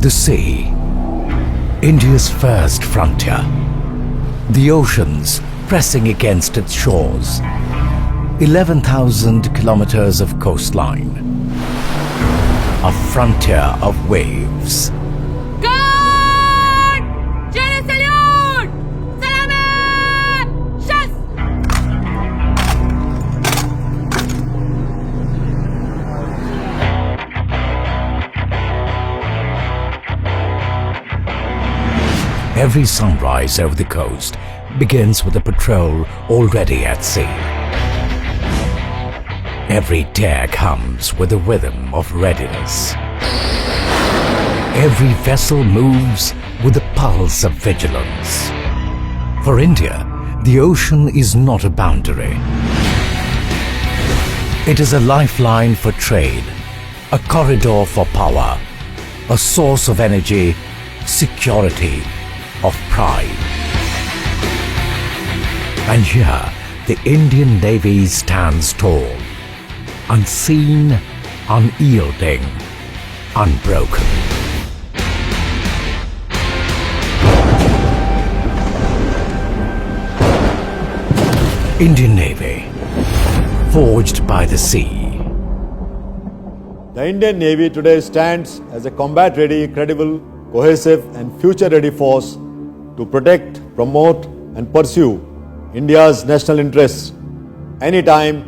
The sea, India's first frontier. The oceans pressing against its shores. 11,000 kilometers of coastline. A frontier of waves. Guard! General salute! Salame! Chasse! Every sunrise over the coast begins with a patrol already at sea. Every day comes with a rhythm of readiness. Every vessel moves with a pulse of vigilance. For India, the ocean is not a boundary. It is a lifeline for trade, a corridor for power, a source of energy, security, of pride. And here, the Indian Navy stands tall, unseen, unyielding, unbroken. Indian Navy, forged by the sea. The Indian Navy today stands as a combat-ready, credible, cohesive and future-ready force to protect, promote and pursue India's national interests anytime,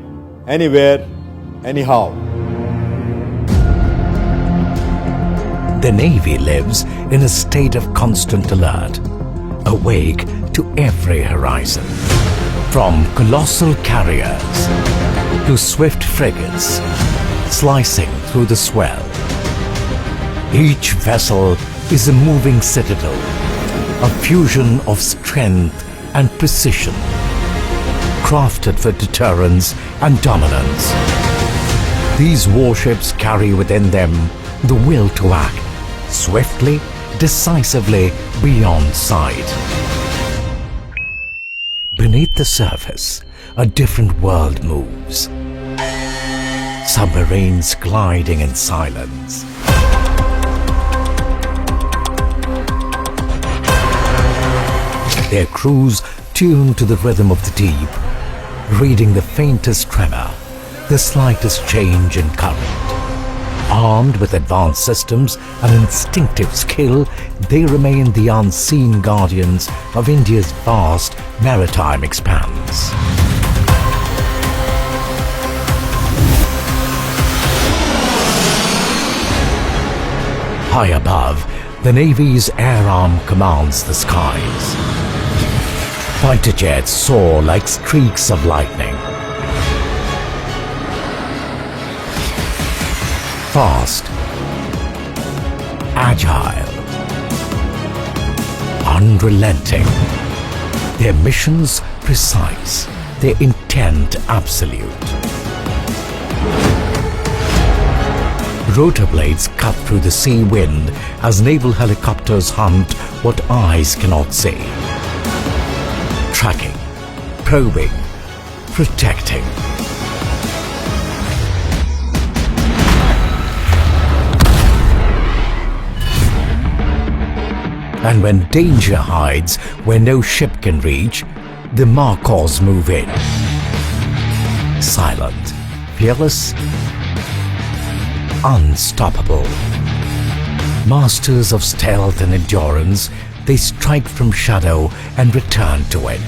anywhere, anyhow. The Navy lives in a state of constant alert, awake to every horizon. From colossal carriers to swift frigates slicing through the swell. Each vessel is a moving citadel, a fusion of strength and precision, crafted for deterrence and dominance. These warships carry within them the will to act swiftly, decisively, beyond sight. Beneath the surface, a different world moves. Submarines gliding in silence. Their crews tuned to the rhythm of the deep, reading the faintest tremor, the slightest change in current. Armed with advanced systems and instinctive skill, they remain the unseen guardians of India's vast maritime expanse. High above, the Navy's air arm commands the skies. Fighter jets soar like streaks of lightning. Fast, agile, unrelenting. Their missions precise, their intent absolute. Rotor blades cut through the sea wind as naval helicopters hunt what eyes cannot see. Tracking, probing, protecting. And when danger hides where no ship can reach, the Marcos move in. Silent, fearless, unstoppable. Masters of stealth and endurance, they strike from shadow and return to it.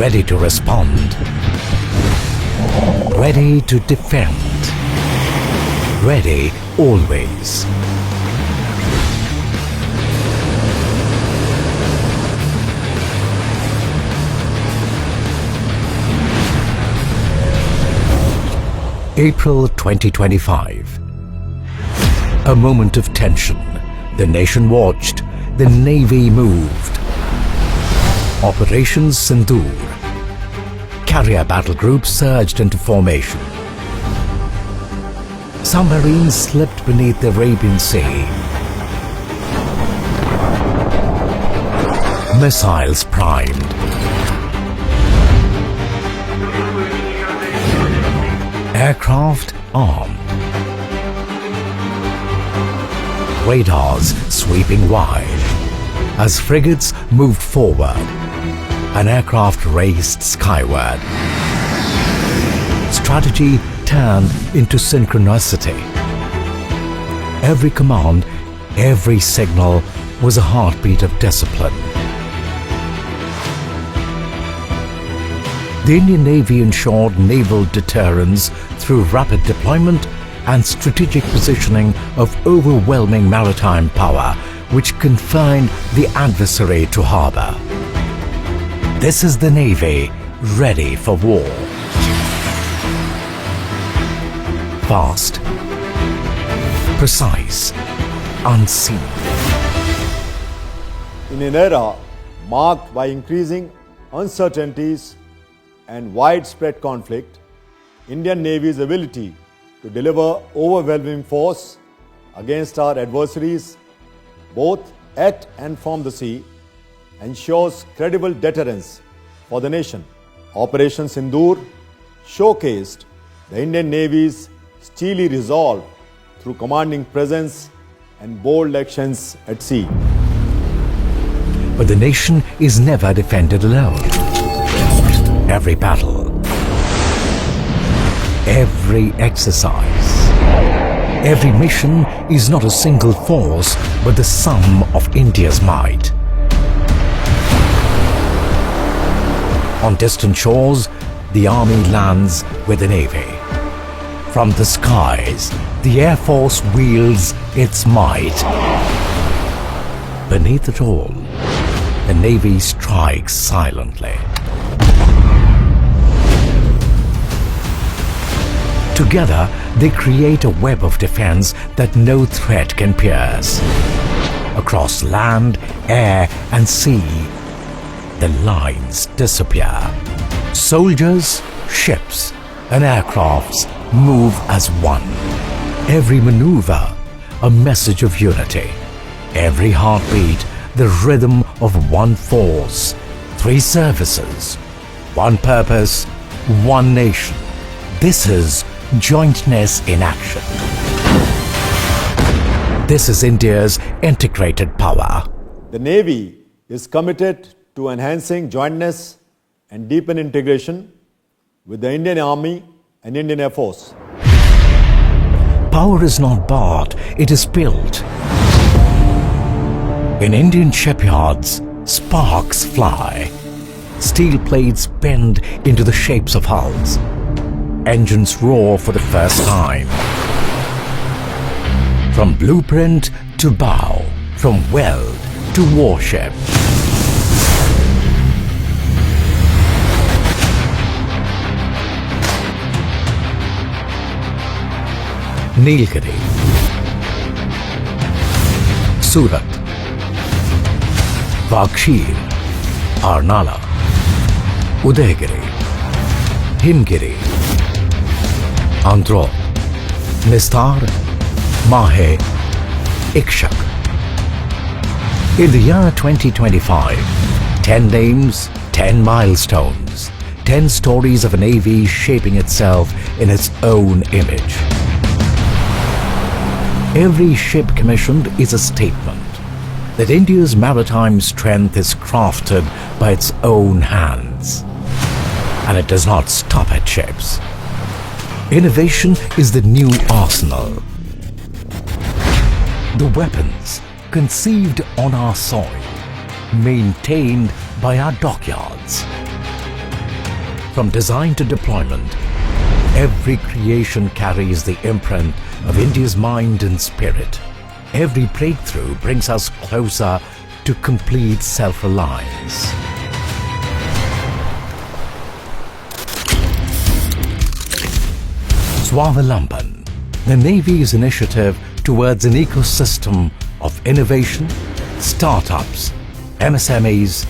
Ready to respond, ready to defend, ready always. April 2025. A moment of tension. The nation watched, the Navy moved. Operation Sindoor. Carrier battle groups surged into formation. Submarines slipped beneath the Arabian Sea. Missiles primed. Aircraft armed. Radars sweeping wide. As frigates moved forward, an aircraft raced skyward. Strategy turned into synchronicity. Every command, every signal was a heartbeat of discipline. The Indian Navy ensured naval deterrence through rapid deployment and strategic positioning of overwhelming maritime power, which confined the adversary to harbor. This is the Navy ready for war. Fast, precise, unseen. In an era marked by increasing uncertainties and widespread conflict, Indian Navy's ability to deliver overwhelming force against our adversaries, both at and from the sea, ensures credible deterrence for the nation. Operation Sindoor showcased the Indian Navy's steely resolve through commanding presence and bold actions at sea. But the nation is never defended alone. Every battle, every exercise, every mission is not a single force, but the sum of India's might. On distant shores, the army lands with the navy. From the skies, the Air Force wields its might. Beneath it all, the Navy strikes silently. Together, they create a web of defense that no threat can pierce. Across land, air, and sea, the lines disappear. Soldiers, ships, and aircrafts move as one. Every maneuver, a message of unity. Every heartbeat, the rhythm of one force. 3 services, one purpose, one nation. This is jointness in action. This is India's integrated power. The Navy is committed to enhancing jointness and deepen integration with the Indian Army and Indian Air Force. Power is not bought, it is built. In Indian shipyards, sparks fly. Steel plates bend into the shapes of hulls. Engines roar for the first time. From blueprint to bow, from weld to warship. Nilgiri, Surat, Vakshir, Arnala, Udaygiri, Himgiri, Andro, Nistar, Mahe, Ikshak. In the year 2025, 10 names, 10 milestones, 10 stories of a navy shaping itself in its own image. Every ship commissioned is a statement that India's maritime strength is crafted by its own hands. And it does not stop at ships. Innovation is the new arsenal. The weapons conceived on our soil, maintained by our dockyards. From design to deployment, every creation carries the imprint of India's mind and spirit. Every breakthrough brings us closer to complete self-reliance. Swawalamban, the Navy's initiative towards an ecosystem of innovation, startups, MSMEs,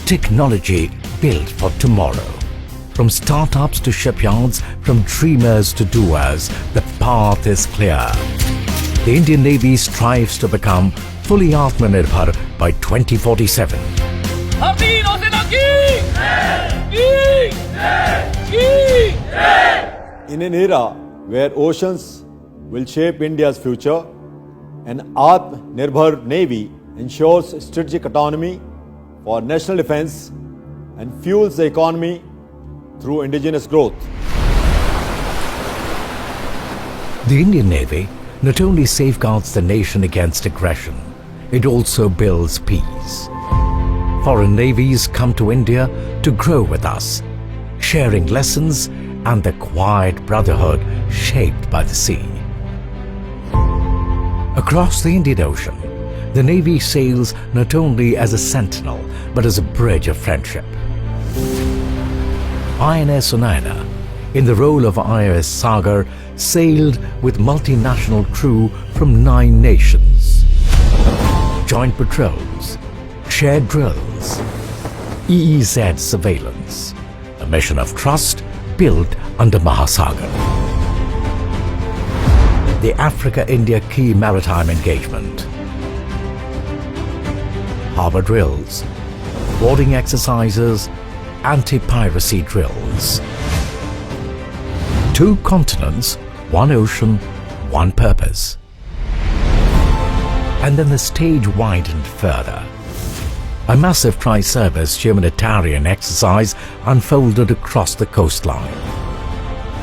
technology built for tomorrow. From startups to shipyards, from dreamers to doers, the path is clear. The Indian Navy strives to become fully Atmanirbhar by 2047. भारतीय नौसेना की In an era where oceans will shape India's future, an Atmanirbhar Navy ensures strategic autonomy for national defense and fuels the economy through indigenous growth. The Indian Navy not only safeguards the nation against aggression, it also builds peace. Foreign navies come to India to grow with us, sharing lessons and the quiet brotherhood shaped by the sea. Across the Indian Ocean, the Navy sails not only as a sentinel but as a bridge of friendship. INS Unaina, in the role of INS Sagar, sailed with multinational crew from 9 nations. Joint patrols, shared drills, EEZ surveillance, a mission of trust built under Mahasagar. The Africa-India Key Maritime Engagement, harbour drills, boarding exercises, anti-piracy drills. 2 continents, 1 ocean, 1 purpose. And then the stage widened further. A massive tri-service humanitarian exercise unfolded across the coastline.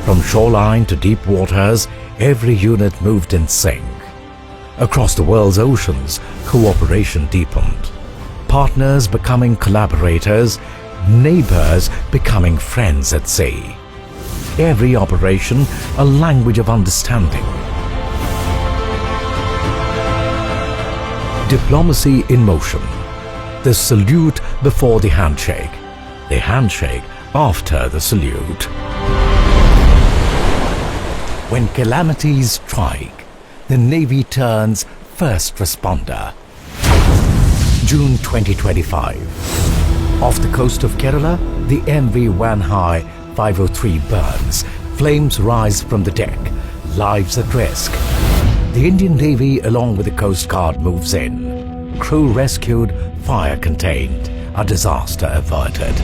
From shoreline to deep waters, every unit moved in sync. Across the world's oceans, cooperation deepened. Partners becoming collaborators, neighbors becoming friends at sea. Every operation a language of understanding. Diplomacy in motion. The salute before the handshake after the salute. When calamities strike, the Navy turns first responder. June 2025. Off the coast of Kerala, the MV Vanhai 503 burns. Flames rise from the deck. Lives at risk. The Indian Navy, along with the Coast Guard, moves in. Crew rescued, fire contained, a disaster averted.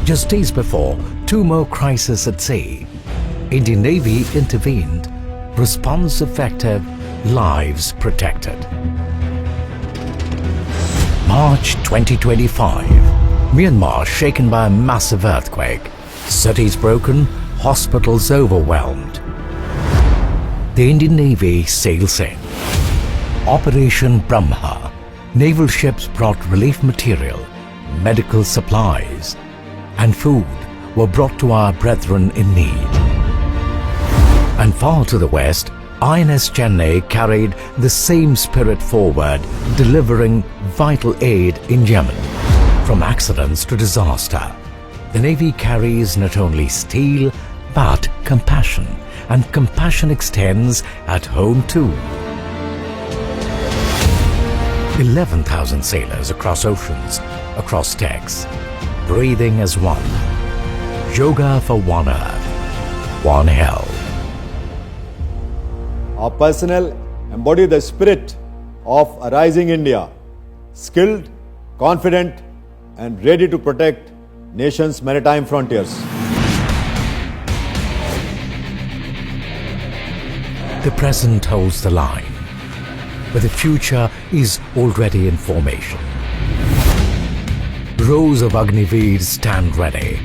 Just days before, 2 more crises at sea. Indian Navy intervened. Response effective, lives protected. March 2025. Myanmar shaken by a massive earthquake. Cities broken, hospitals overwhelmed. The Indian Navy sails in. Operation Brahma. Naval ships brought relief material, medical supplies, and food were brought to our brethren in need. And far to the west, INS Chennai carried the same spirit forward, delivering vital aid in Yemen. From accidents to disaster, the Navy carries not only steel but compassion, and compassion extends at home too. 11,000 sailors across oceans, across decks, breathing as one. Yoga for one earth, one hell. Our personnel embody the spirit of a rising India, skilled, confident, and ready to protect nation's maritime frontiers. The present holds the line, but the future is already in formation. Rows of Agniveers stand ready,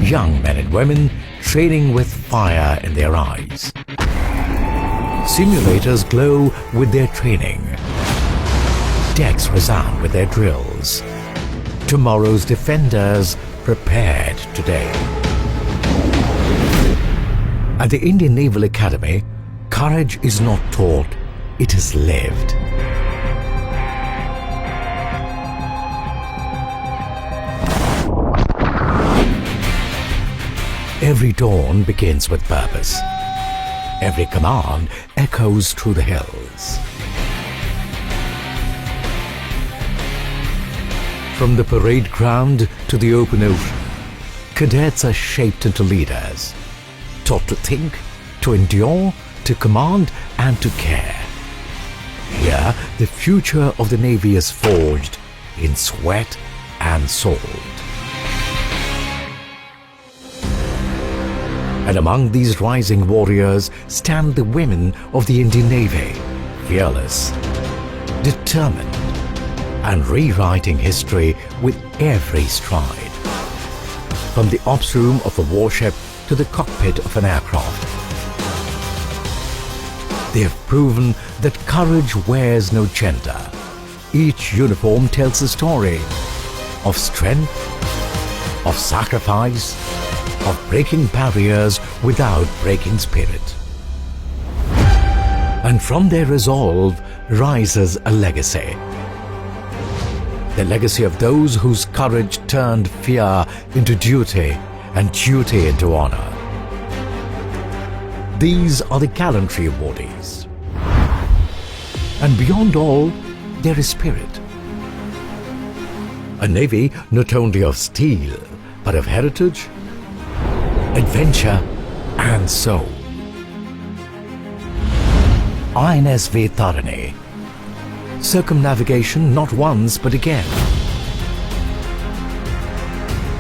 young men and women training with fire in their eyes. Simulators glow with their training. Decks resound with their drills. Tomorrow's defenders prepared today. At the Indian Naval Academy, courage is not taught, it is lived. Every dawn begins with purpose. Every command echoes through the hills. From the parade ground to the open ocean, cadets are shaped into leaders, taught to think, to endure, to command, and to care. Here, the future of the Navy is forged in sweat and salt. And among these rising warriors stand the women of the Indian Navy, fearless, determined, and rewriting history with every stride. From the ops room of a warship to the cockpit of an aircraft, they have proven that courage wears no gender. Each uniform tells a story of strength, of sacrifice, of breaking barriers without breaking spirit. And from their resolve rises a legacy. The legacy of those whose courage turned fear into duty and duty into honor. These are the gallantry awardees. And beyond all, there is spirit. A navy not only of steel, but of heritage, adventure, and soul. INSV Tarini. Circumnavigation not once but again.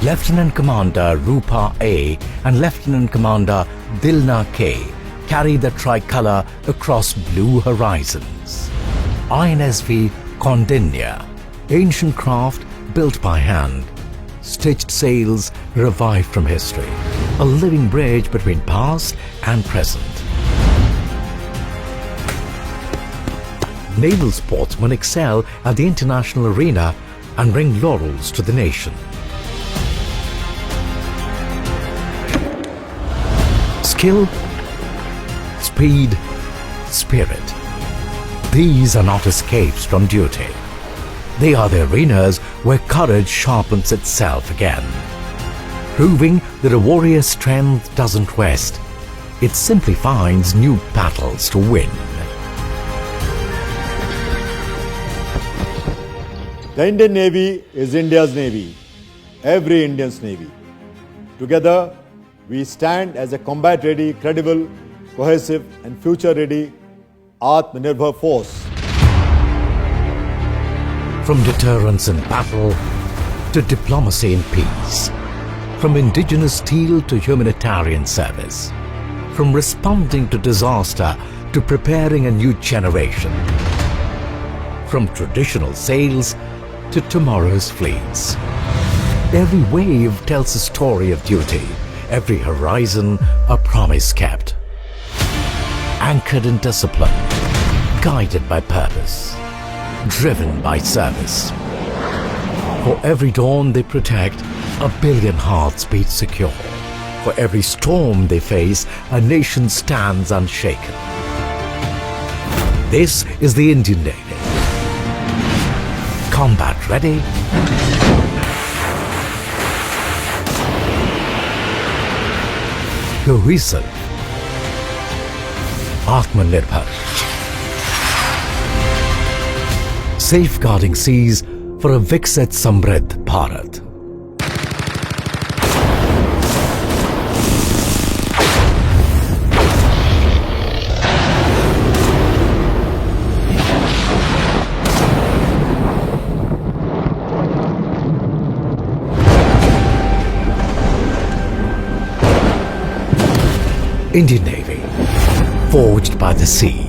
Lieutenant Commander Rupa A and Lieutenant Commander Dilna K carry the tricolour across blue horizons. INSV Kondinya, ancient craft built by hand, stitched sails revived from history, a living bridge between past and present. Naval sportsmen excel at the international arena and bring laurels to the nation. Skill, speed, spirit. These are not escapes from duty. They are the arenas where courage sharpens itself again, proving that a warrior's strength doesn't rest. It simply finds new battles to win. The Indian Navy is India's Navy, every Indian's Navy. Together, we stand as a combat-ready, credible, cohesive and future-ready Atmanirbhar force. From deterrence in battle to diplomacy in peace, from indigenous steel to humanitarian service, from responding to disaster to preparing a new generation, from traditional sails to tomorrow's fleets. Every wave tells a story of duty, every horizon a promise kept. Anchored in discipline, guided by purpose, driven by service. For every dawn they protect, a billion hearts beat secure. For every storm they face, a nation stands unshaken. This is the Indian Navy. Combat ready, cohesive, Atmanirbhar. Safeguarding seas for a Viksit Samriddh Bharat. Indian Navy, forged by the sea.